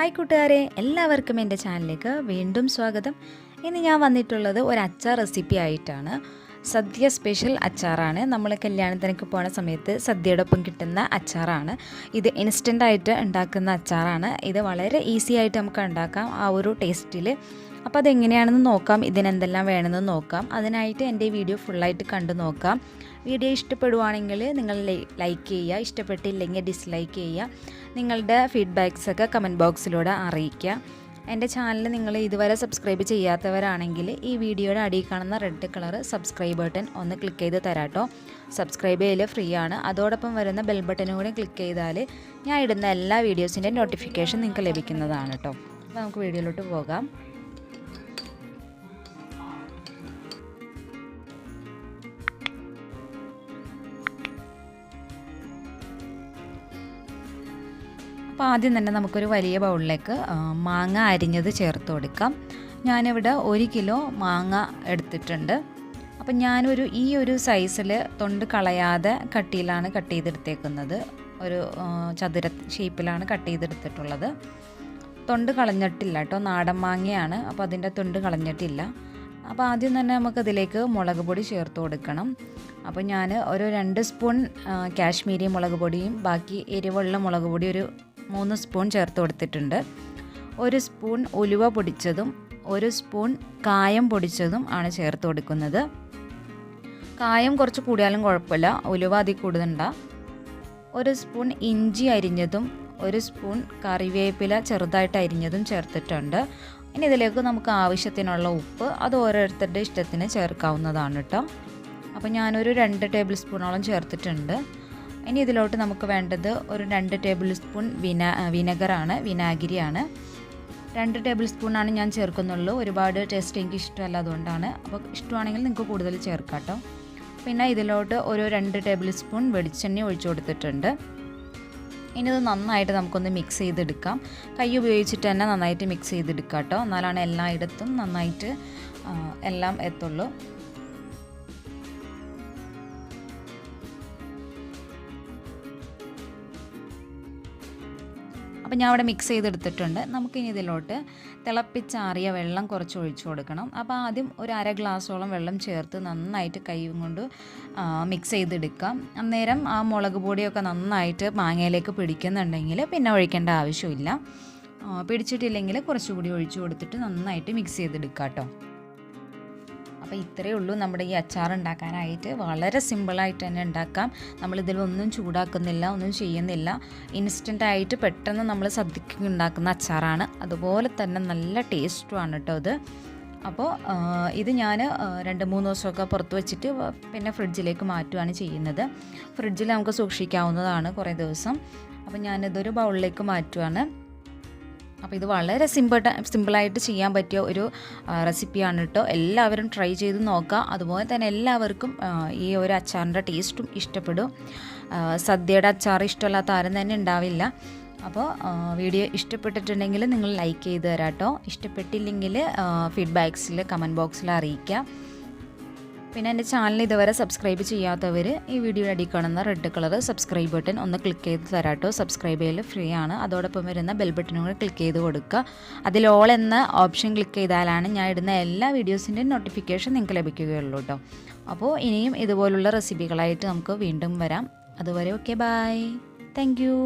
Hi കൂട്ടുകാരെ, എല്ലാവർക്കും എൻ്റെ ചാനലിലേക്ക് വീണ്ടും സ്വാഗതം. ഇന്ന് ഞാൻ വന്നിട്ടുള്ളത് ഒരു അച്ചാർ റെസിപ്പി ആയിട്ടാണ്. സദ്യ സ്പെഷ്യൽ അച്ചാറാണ്. നമ്മൾ കല്യാണത്തിനൊക്കെ പോകുന്ന സമയത്ത് സദ്യയുടെ ഒപ്പം കിട്ടുന്ന അച്ചാറാണ്. ഇത് ഇൻസ്റ്റൻ്റായിട്ട് ഉണ്ടാക്കുന്ന അച്ചാറാണ്. ഇത് വളരെ ഈസി ആയിട്ട് നമുക്ക് ഉണ്ടാക്കാം ആ ഒരു ടേസ്റ്റിൽ. അപ്പോൾ അതെങ്ങനെയാണെന്ന് നോക്കാം, ഇതിനെന്തെല്ലാം വേണമെന്ന് നോക്കാം. അതിനായിട്ട് എൻ്റെ വീഡിയോ ഫുള്ളായിട്ട് കണ്ടു നോക്കാം. വീഡിയോ ഇഷ്ടപ്പെടുവാണെങ്കിൽ നിങ്ങൾ ലൈക്ക് ചെയ്യുക, ഇഷ്ടപ്പെട്ടില്ലെങ്കിൽ ഡിസ്ലൈക്ക് ചെയ്യുക. നിങ്ങളുടെ ഫീഡ്ബാക്സൊക്കെ കമൻറ്റ് ബോക്സിലൂടെ അറിയിക്കുക. എൻ്റെ ചാനൽ നിങ്ങൾ ഇതുവരെ സബ്സ്ക്രൈബ് ചെയ്യാത്തവരാണെങ്കിൽ ഈ വീഡിയോയുടെ അടിയിൽ കാണുന്ന റെഡ് കളർ സബ്സ്ക്രൈബ് ബട്ടൺ ഒന്ന് ക്ലിക്ക് ചെയ്ത് തരാട്ടോ. സബ്സ്ക്രൈബ് ചെയ്യൽ ഫ്രീ ആണ്. അതോടൊപ്പം വരുന്ന ബെൽ ബട്ടനും കൂടി ക്ലിക്ക് ചെയ്താൽ ഞാൻ ഇടുന്ന എല്ലാ വീഡിയോസിൻ്റെ നോട്ടിഫിക്കേഷൻ നിങ്ങൾക്ക് ലഭിക്കുന്നതാണ് കേട്ടോ. അപ്പോൾ നമുക്ക് വീഡിയോയിലോട്ട് പോകാം. അപ്പോൾ ആദ്യം തന്നെ നമുക്കൊരു വലിയ ബൗളിലേക്ക് മാങ്ങ അരിഞ്ഞത് ചേർത്ത് കൊടുക്കാം. ഞാനിവിടെ 1 കിലോ മാങ്ങ എടുത്തിട്ടുണ്ട്. അപ്പം ഈ ഒരു സൈസിൽ തൊണ്ട് കളയാതെ കട്ടിയിലാണ് കട്ട് ചെയ്തെടുത്തേക്കുന്നത്. ഒരു ചതുര ഷേപ്പിലാണ് കട്ട് ചെയ്തെടുത്തിട്ടുള്ളത്. തൊണ്ട് കളഞ്ഞിട്ടില്ല കേട്ടോ, നാടൻ മാങ്ങയാണ്. അപ്പോൾ അതിൻ്റെ തൊണ്ട് കളഞ്ഞിട്ടില്ല. അപ്പോൾ ആദ്യം തന്നെ നമുക്കതിലേക്ക് മുളക് പൊടി ചേർത്ത് കൊടുക്കണം. അപ്പോൾ ഞാൻ ഒരു 2 സ്പൂൺ കാശ്മീരി മുളക് പൊടിയും ബാക്കി എരിവുള്ള മുളക് പൊടി ഒരു 3 സ്പൂൺ ചേർത്ത് കൊടുത്തിട്ടുണ്ട്. 1 സ്പൂൺ ഉലുവ പൊടിച്ചതും 1 സ്പൂൺ കായം പൊടിച്ചതും ആണ് ചേർത്ത് കൊടുക്കുന്നത്. കായം കുറച്ച് കൂടിയാലും കുഴപ്പമില്ല, ഉലുവ അതിൽ കൂടുതലുണ്ട. 1 സ്പൂൺ ഇഞ്ചി അരിഞ്ഞതും 1 സ്പൂൺ കറിവേപ്പില ചെറുതായിട്ട് അരിഞ്ഞതും ചേർത്തിട്ടുണ്ട്. ഇനി ഇതിലേക്ക് നമുക്ക് ആവശ്യത്തിനുള്ള ഉപ്പ് അത് ഓരോരുത്തരുടെ ഇഷ്ടത്തിന് ചേർക്കാവുന്നതാണ് കേട്ടോ. അപ്പോൾ ഞാനൊരു 2 ടേബിൾ സ്പൂണോളം ചേർത്തിട്ടുണ്ട്. ഇനി ഇതിലോട്ട് നമുക്ക് വേണ്ടത് ഒരു 2 ടേബിൾ സ്പൂൺ വിനാഗിരിയാണ്. 2 ടേബിൾ സ്പൂണാണ് ഞാൻ ചേർക്കുന്നുള്ളൂ. ഒരുപാട് ടേസ്റ്റ് എനിക്ക് ഇഷ്ടമല്ല, അതുകൊണ്ടാണ്. അപ്പോൾ ഇഷ്ടമാണെങ്കിൽ നിങ്ങൾക്ക് കൂടുതൽ ചേർക്കാം കേട്ടോ. പിന്നെ ഇതിലോട്ട് ഒരു 2 ടേബിൾ സ്പൂൺ വെളിച്ചെണ്ണ ഒഴിച്ചു കൊടുത്തിട്ടുണ്ട്. ഇനി ഇത് നന്നായിട്ട് നമുക്കൊന്ന് മിക്സ് ചെയ്തെടുക്കാം. കൈ ഉപയോഗിച്ചിട്ട് തന്നെ നന്നായിട്ട് മിക്സ് ചെയ്തെടുക്കാം കേട്ടോ. എന്നാലാണ് എല്ലായിടത്തും നന്നായിട്ട് എല്ലാം എത്തുള്ളൂ. അപ്പോൾ ഞാൻ അവിടെ മിക്സ് ചെയ്തെടുത്തിട്ടുണ്ട്. നമുക്കിനി ഇതിലോട്ട് തിളപ്പിച്ചാറിയ വെള്ളം കുറച്ച് ഒഴിച്ചു കൊടുക്കണം. അപ്പോൾ ആദ്യം ഒരു 1/2 ഗ്ലാസോളം വെള്ളം ചേർത്ത് നന്നായിട്ട് കൈ കൊണ്ട് മിക്സ് ചെയ്തെടുക്കാം. അന്നേരം ആ മുളക് പൊടിയൊക്കെ നന്നായിട്ട് മാങ്ങയിലേക്ക് പിടിക്കുന്നുണ്ടെങ്കിൽ പിന്നെ ഒഴിക്കേണ്ട ആവശ്യമില്ല. പിടിച്ചിട്ടില്ലെങ്കിൽ കുറച്ചുകൂടി ഒഴിച്ചു കൊടുത്തിട്ട് നന്നായിട്ട് മിക്സ് ചെയ്തെടുക്കാം കേട്ടോ. അപ്പോൾ ഇത്രയേ ഉള്ളൂ നമ്മുടെ ഈ അച്ചാർ ഉണ്ടാക്കാനായിട്ട്. വളരെ സിമ്പിളായിട്ട് തന്നെ ഉണ്ടാക്കാം. നമ്മളിതിലൊന്നും ചൂടാക്കുന്നില്ല, ഒന്നും ചെയ്യുന്നില്ല. ഇൻസ്റ്റൻ്റായിട്ട് പെട്ടെന്ന് നമ്മൾ സദ്യക്ക് ഉണ്ടാക്കുന്ന അച്ചാറാണ്. അതുപോലെ തന്നെ നല്ല ടേസ്റ്റുമാണ് കേട്ടോ ഇത്. അപ്പോൾ ഇത് ഞാൻ 2-3 ദിവസമൊക്കെ പുറത്ത് വെച്ചിട്ട് പിന്നെ ഫ്രിഡ്ജിലേക്ക് മാറ്റുകയാണ് ചെയ്യുന്നത്. ഫ്രിഡ്ജിൽ നമുക്ക് സൂക്ഷിക്കാവുന്നതാണ് കുറേ ദിവസം. അപ്പോൾ ഞാനിതൊരു ബൗളിലേക്ക് മാറ്റുകയാണ്. അപ്പോൾ ഇത് വളരെ സിമ്പിളായിട്ട് ചെയ്യാൻ പറ്റിയ ഒരു റെസിപ്പിയാണ് കേട്ടോ. എല്ലാവരും ട്രൈ ചെയ്ത് നോക്കുക. അതുപോലെ തന്നെ എല്ലാവർക്കും ഈ ഒരു അച്ചാറിൻ്റെ ടേസ്റ്റും ഇഷ്ടപ്പെടും. സദ്യയുടെ അച്ചാർ ഇഷ്ടമല്ലാത്ത ആരും തന്നെ ഉണ്ടാവില്ല. അപ്പോൾ വീഡിയോ ഇഷ്ടപ്പെട്ടിട്ടുണ്ടെങ്കിൽ നിങ്ങൾ ലൈക്ക് ചെയ്ത് തരാം കേട്ടോ. ഇഷ്ടപ്പെട്ടില്ലെങ്കിൽ ഫീഡ്ബാക്സിൽ കമൻറ്റ് ബോക്സിൽ അറിയിക്കുക. പിന്നെ എൻ്റെ ചാനൽ ഇതുവരെ സബ്സ്ക്രൈബ് ചെയ്യാത്തവർ ഈ വീഡിയോയുടെ അടിയിൽ കാണുന്ന റെഡ് കളർ സബ്സ്ക്രൈബ് ബട്ടൺ ഒന്ന് ക്ലിക്ക് ചെയ്ത് തരാട്ടോ. സബ്സ്ക്രൈബ് ചെയ്യൽ ഫ്രീ ആണ്. അതോടൊപ്പം വരുന്ന ബെൽ ബട്ടനും കൂടെ ക്ലിക്ക് ചെയ്ത് കൊടുക്കുക. അതിൽ ഓൾ എന്ന ഓപ്ഷൻ ക്ലിക്ക് ചെയ്താലാണ് ഞാൻ ഇടുന്ന എല്ലാ വീഡിയോസിൻ്റെയും നോട്ടിഫിക്കേഷൻ നിങ്ങൾക്ക് ലഭിക്കുകയുള്ളൂ കേട്ടോ. അപ്പോൾ ഇനിയും ഇതുപോലുള്ള റെസിപ്പികളായിട്ട് നമുക്ക് വീണ്ടും വരാം. അതുവരെ ഓക്കെ, ബൈ, താങ്ക് യു.